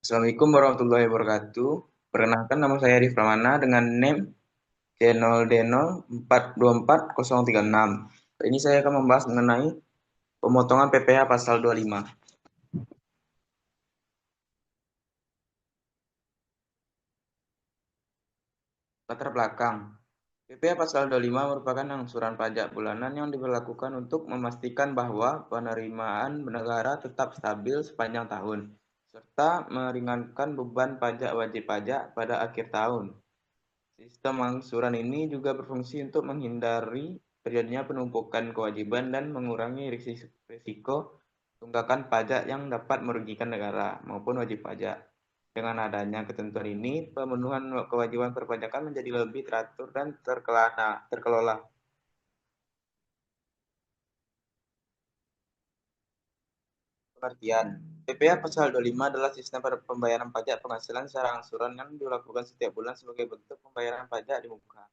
Assalamualaikum warahmatullahi wabarakatuh. Perkenalkan nama saya Arif Pramana dengan NIM C0D04240036. Kali ini saya akan membahas mengenai pemotongan PPh pasal 25. Latar belakang. PPh pasal 25 merupakan angsuran pajak bulanan yang diberlakukan untuk memastikan bahwa penerimaan negara tetap stabil sepanjang tahun, serta meringankan beban pajak wajib pajak pada akhir tahun. Sistem angsuran ini juga berfungsi untuk menghindari terjadinya penumpukan kewajiban dan mengurangi risiko tunggakan pajak yang dapat merugikan negara maupun wajib pajak. Dengan adanya ketentuan ini, pemenuhan kewajiban perpajakan menjadi lebih teratur dan terkelola. Pengertian. PPh Pasal 25 adalah sistem pembayaran pajak penghasilan secara angsuran yang dilakukan setiap bulan sebagai bentuk pembayaran pajak di muka.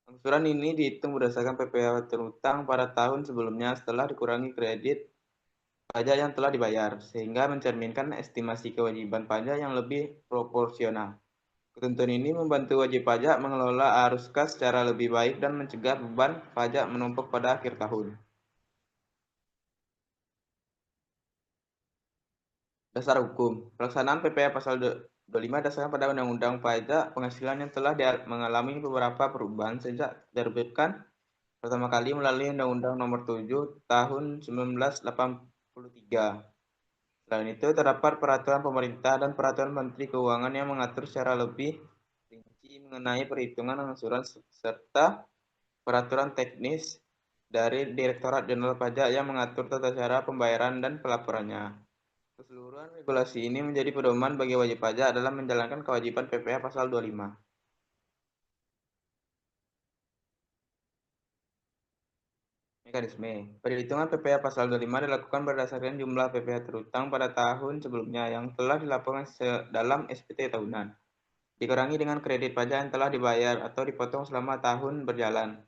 Angsuran ini dihitung berdasarkan PPh terutang pada tahun sebelumnya setelah dikurangi kredit pajak yang telah dibayar, sehingga mencerminkan estimasi kewajiban pajak yang lebih proporsional. Ketentuan ini membantu wajib pajak mengelola arus kas secara lebih baik dan mencegah beban pajak menumpuk pada akhir tahun. Dasar hukum. Pelaksanaan PPh Pasal 25 dasarkan pada Undang-Undang Pajak Penghasilan yang telah mengalami beberapa perubahan sejak diterbitkan pertama kali melalui Undang-Undang Nomor 7 Tahun 1983. Selain itu, terdapat peraturan pemerintah dan peraturan Menteri Keuangan yang mengatur secara lebih rinci mengenai perhitungan angsuran serta peraturan teknis dari Direktorat Jenderal Pajak yang mengatur tata cara pembayaran dan pelaporannya. Keseluruhan regulasi ini menjadi pedoman bagi wajib pajak dalam menjalankan kewajiban PPh Pasal 25. Mekanisme. Perhitungan PPh Pasal 25 dilakukan berdasarkan jumlah PPh terutang pada tahun sebelumnya yang telah dilaporkan dalam SPT tahunan, dikurangi dengan kredit pajak yang telah dibayar atau dipotong selama tahun berjalan.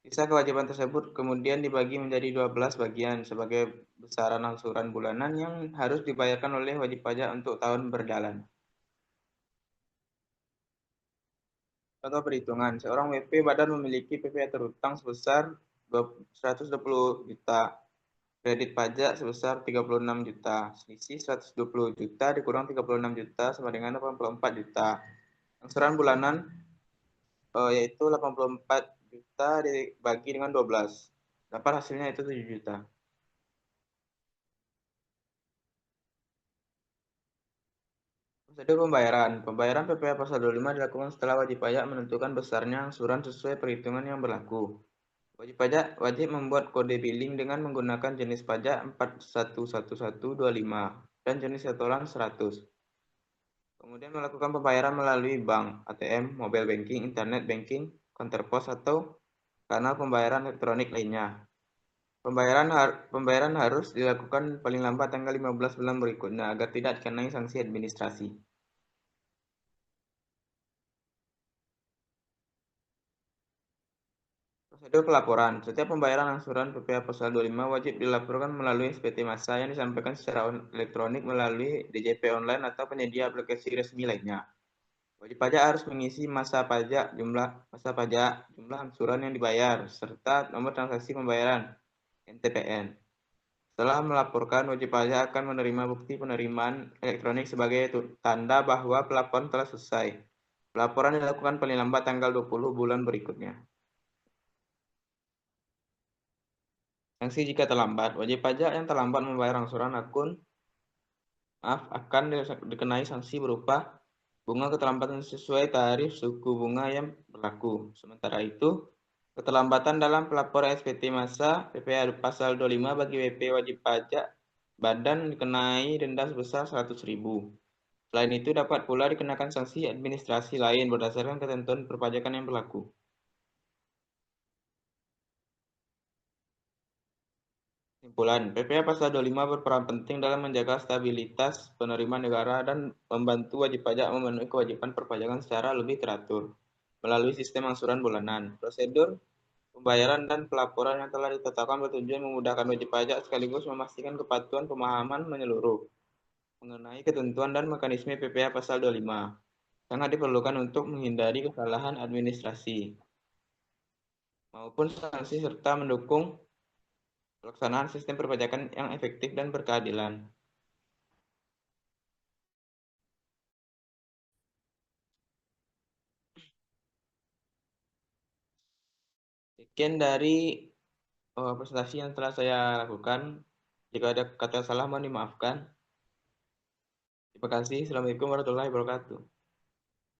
Sisa kewajiban tersebut kemudian dibagi menjadi 12 bagian sebagai besaran angsuran bulanan yang harus dibayarkan oleh wajib pajak untuk tahun berjalan. Contoh perhitungan, seorang WP badan memiliki PPh terutang sebesar 120 juta, kredit pajak sebesar 36 juta, selisih 120 juta dikurang 36 juta sama dengan 84 juta. Angsuran bulanan yaitu 84 juta dibagi dengan 12. Dapat hasilnya itu 7 juta. Prosedur pembayaran. Pembayaran PPh Pasal 25 dilakukan setelah wajib pajak menentukan besarnya angsuran sesuai perhitungan yang berlaku. Wajib pajak wajib membuat kode billing dengan menggunakan jenis pajak 411125 dan jenis setoran 100. Kemudian melakukan pembayaran melalui bank, ATM, mobile banking, internet banking, counter pos atau kanal pembayaran elektronik lainnya. Pembayaran harus dilakukan paling lambat tanggal 15 bulan berikutnya agar tidak dikenai sanksi administrasi. Prosedur pelaporan. Setiap pembayaran angsuran PPh Pasal 25 wajib dilaporkan melalui SPT Massa yang disampaikan secara elektronik melalui DJP online atau penyedia aplikasi resmi lainnya. Wajib pajak harus mengisi jumlah angsuran yang dibayar, serta nomor transaksi pembayaran (NTPN). Setelah melaporkan, wajib pajak akan menerima bukti penerimaan elektronik sebagai tanda bahwa pelaporan telah selesai. Pelaporan dilakukan paling lambat tanggal 20 bulan berikutnya. Sanksi jika terlambat. Wajib pajak yang terlambat membayar angsuran akan dikenai sanksi berupa bunga keterlambatan sesuai tarif suku bunga yang berlaku. Sementara itu, keterlambatan dalam pelaporan SPT Massa PPh Pasal 25 bagi WP wajib pajak badan dikenai denda sebesar 100.000. Selain itu, dapat pula dikenakan sanksi administrasi lain berdasarkan ketentuan perpajakan yang berlaku. Kesimpulan, PPh Pasal 25 berperan penting dalam menjaga stabilitas penerimaan negara dan membantu wajib pajak memenuhi kewajiban perpajakan secara lebih teratur melalui sistem angsuran bulanan. Prosedur pembayaran dan pelaporan yang telah ditetapkan bertujuan memudahkan wajib pajak sekaligus memastikan kepatuhan pemahaman menyeluruh. mengenai ketentuan dan mekanisme PPA Pasal 25 sangat diperlukan untuk menghindari kesalahan administrasi maupun sanksi serta mendukung pelaksanaan sistem perpajakan yang efektif dan berkeadilan. Sekian dari presentasi yang telah saya lakukan. Jika ada kata salah mohon dimaafkan. Terima kasih. Assalamualaikum warahmatullahi wabarakatuh.